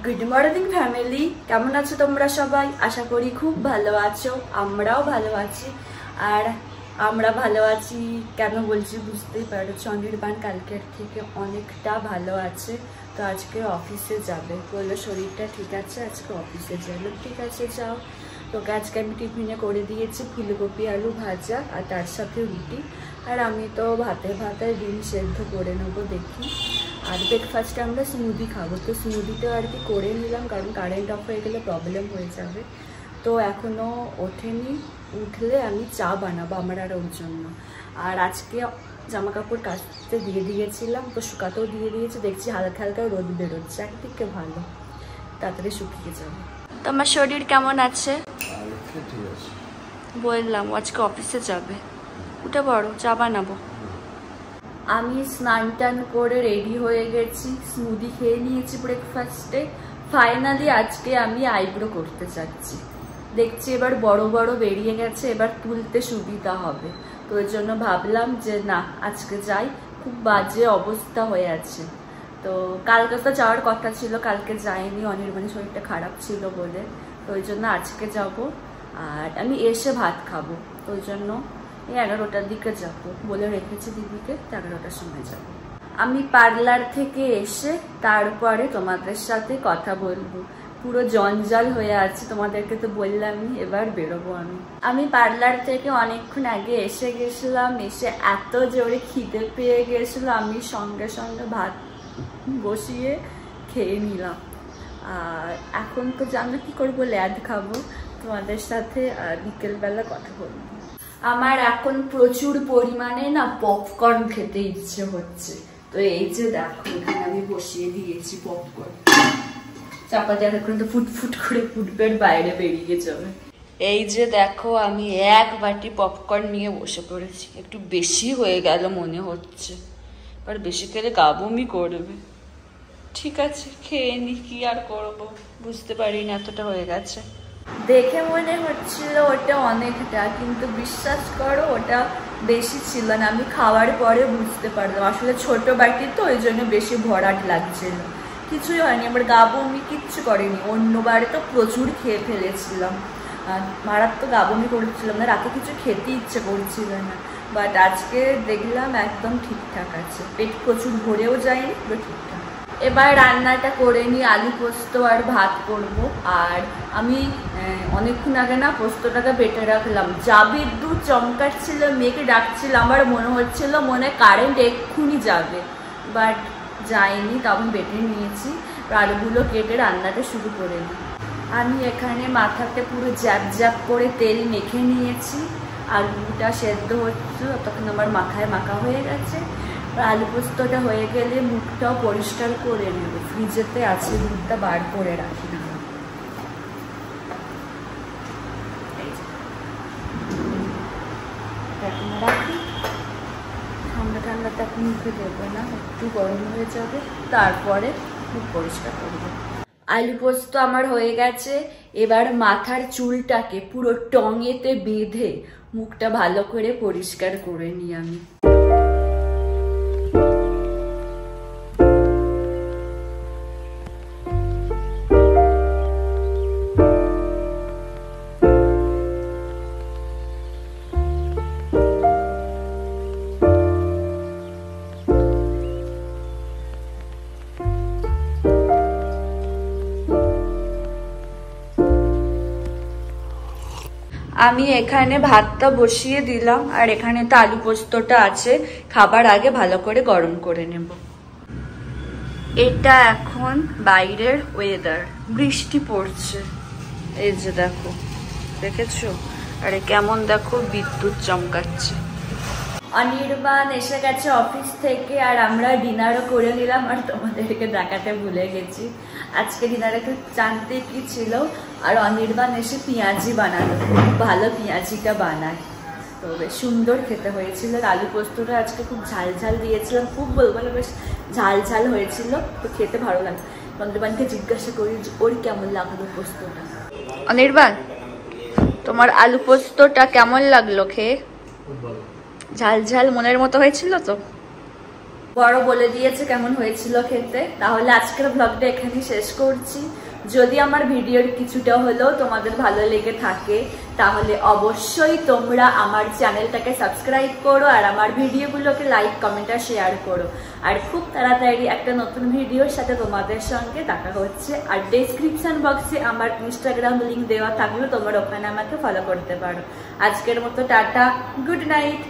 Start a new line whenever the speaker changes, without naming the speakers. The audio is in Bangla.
গুড মর্নিং ফ্যামিলি, কেমন আছো তোমরা সবাই? আশা করি খুব ভালো আছো। আমরাও ভালো আছি। আর আমরা ভালো আছি কেন বলছি বুঝতেই পারছো, অনির্বাণ কালকের থেকে অনেকটা ভালো আছে। তো আজকে অফিসে যাবে, বললো শরীরটা ঠিক আছে, আজকে অফিসে যাবে। ঠিক আছে যাও। তোকে আজকে আমি টিফিনে করে দিয়েছি ফুলকপি আলু ভাজা আর তার সাথে রুটি। আর আমি তো ভাতে ডিম সেদ্ধ করে নেবো দেখি। আর ব্রেকফাস্টে আমরা স্মুদি খাবো, তো স্মুদিটাও আর কি করে নিলাম, কারণ কারেন্ট অফ হয়ে গেলে প্রবলেম হয়ে যাবে। তো এখনও ওঠেনি, উঠলে আমি চা বানাবো আমার আর ওর জন্য। আর আজকে জামা কাপড় কাচতে দিয়ে দিয়েছিলাম, তো শুকাতেও দিয়ে দিয়েছি। দেখছি হালকা হালকা রোদ বেরোচ্ছে, একদিকে ভালো, তাড়াতাড়ি শুকিয়ে যাবে। তোমার শরীর কেমন আছে? বললাম আজকে অফিসে যাবে, উঠে পড়ো, চা বানাবো। আমি স্নান টান করে রেডি হয়ে গেছি, স্মুদি খেয়ে নিয়েছি ব্রেকফাস্টে। ফাইনালি আজকে আমি আইব্রো করতে চাচ্ছি। দেখছি এবার বড় বড় বেরিয়ে গেছে, এবার তুলতে সুবিধা হবে। তো ওই জন্য ভাবলাম যে না, আজকে যাই। খুব বাজে অবস্থা হয়ে আছে। তো কালকে তো যাওয়ার কথা ছিল, কালকে যাইনি, অনির্বাণের শরীরটা খারাপ ছিল বলে। তো ওই জন্য আজকে যাব। আর আমি এসে ভাত খাবো, তো ওই জন্য এই 11টার দিকে যাবো বলে রেখেছি দিদিকে, 11টার সময় যাব। আমি পার্লার থেকে এসে তারপরে তোমাদের সাথে কথা বলবো। পুরো জঞ্জাল হয়ে আছে, তোমাদেরকে তো বললামই, এবার বেরোবো আমি পার্লার থেকে অনেকক্ষণ আগে এসে গেছিলাম। এসে এত জোরে খিদে পেয়ে গেছিলো, আমি সঙ্গে সঙ্গে ভাত বসিয়ে খেয়ে নিলাম। আর এখন তো জানো কি করবো, ল্যাদ খাবো তোমাদের সাথে, আর বিকেলবেলা কথা বলবো। আমার এখন প্রচুর পরিমাণে না পপকর্ন খেতে ইচ্ছে হচ্ছে। তো এই যে দেখো, এখানে আমি বসিয়ে দিয়েছি পপকর্ন। চাপা দেওয়ার এখন তো ফুটফুট করে ফুটবে, বাইরে বেরিয়ে যাবে। এই যে দেখো, আমি এক বাটি পপকর্ন নিয়ে বসে পড়েছি। একটু বেশি হয়ে গেল মনে হচ্ছে, আর বেশি খেলে গা বমি করবে। ঠিক আছে, খেয়ে নি, কি আর করবো, বুঝতে পারিনি এতটা হয়ে গেছে। দেখে মনে হচ্ছিল ওটা অনেকটা, কিন্তু বিশ্বাস করো ওটা বেশি ছিল না। আমি খাওয়ার পরে বুঝতে পারলাম আসলে ছোট বাটি তো, ওই জন্য বেশি ভরাট লাগছিল। কিছুই হয়নি, আমার গা বমি কিচ্ছু করেনি। অন্যবারে তো প্রচুর খেয়ে ফেলেছিলাম, মারাত্মক গা বমি করেছিলাম না, রাতে কিছু খেতে ইচ্ছে করছিল না। বাট আজকে দেখলাম একদম ঠিকঠাক আছে, পেট প্রচুর ভরেও যায়নি, পুরো ঠিকঠাক। এবার রান্নাটা করে নিই, আলু পোস্ত আর ভাত করব। আর আমি অনেকক্ষণ আগে না পোস্তটাকে বেটে রাখলাম। যা বিদ্যুৎ চমকাচ্ছিল, মেয়েকে ডাকছিল, আমার মনে হচ্ছিল মনে কারেন্ট এক্ষুনি যাবে, বাট যায়নি। তখন বেটে নিয়েছি, আলুগুলো কেটে রান্নাটা শুরু করে নিই। আমি এখানে মাথাতে পুরো জ্যাপ জ্যাপ করে তেল মেখে নিয়েছি। আলুটা সেদ্ধ হচ্ছে, তখন আমার মাথায় মাখা হয়ে গেছে। আলু পোস্তটা হয়ে গেলে মুখটাও পরিষ্কার করে নেব। ফ্রিজেতে আছে, দুধটা বার করে রাখি না, রাখি। ঠান্ডা ঠান্ডাটা মুখে দেবো না, একটু গরম হয়ে যাবে, তারপরে মুখ পরিষ্কার করবো। আলু পোস্ত আমার হয়ে গেছে। এবার মাথার চুলটাকে পুরো টঙেতে বেঁধে মুখটা ভালো করে পরিষ্কার করে নিই আমি। আমি এখানে ভাতটা বসিয়ে দিলাম, আর এখানে তো আলু পোস্তটা আছে, খাবার আগে ভালো করে গরম করে নেব। এটা এখন বাইরের ওয়েদার, বৃষ্টি পড়ছে, এই যে দেখো, দেখেছো? আরে কেমন দেখো, বিদ্যুৎ চমকাচ্ছে। অনির্বাণ এসে গেছে অফিস থেকে, আর আমরা ডিনারও করে নিলাম। আর তোমাদেরকে দেখাতে ভুলে গেছি, আজকে ডিনারে একটু জানতে কি ছিল। আর অনির্বাণ এসে পেঁয়াজি বানালো, খুব ভালো পেঁয়াজিটা বানায়, তো বেশ সুন্দর খেতে হয়েছিল। আলু পোস্তটা আজকে খুব ঝাল ঝাল দিয়েছিলাম, খুব বলবো না, বেশ ঝাল ঝাল হয়েছিল, তো খেতে ভালো লাগে। অনির্বাণকে জিজ্ঞাসা করি ওর কেমন লাগলো পোস্তটা। অনির্বাণ, তোমার আলু পোস্তটা কেমন লাগলো খেয়ে? ঝাল ঝাল মনের মতো হয়েছিল তো? বড় বলে দিয়েছে কেমন হয়েছিল খেতে। তাহলে আজকের ব্লগটা এখানেই শেষ করছি। যদি আমার ভিডিওর কিছুটা হলেও তোমাদের ভালো লেগে থাকে তাহলে অবশ্যই তোমরা আমার চ্যানেলটাকে সাবস্ক্রাইব করো আর আমার ভিডিওগুলোকে লাইক কমেন্ট আর শেয়ার করো। আর খুব তাড়াতাড়ি একটা নতুন ভিডিওর সাথে তোমাদের সঙ্গে দেখা হচ্ছে। আর ডেসক্রিপশন বক্সে আমার ইনস্টাগ্রাম লিঙ্ক দেওয়া থাকলে তোমরা ওখানে আমাকে ফলো করতে পারো। আজকের মতো টাটা, গুড নাইট।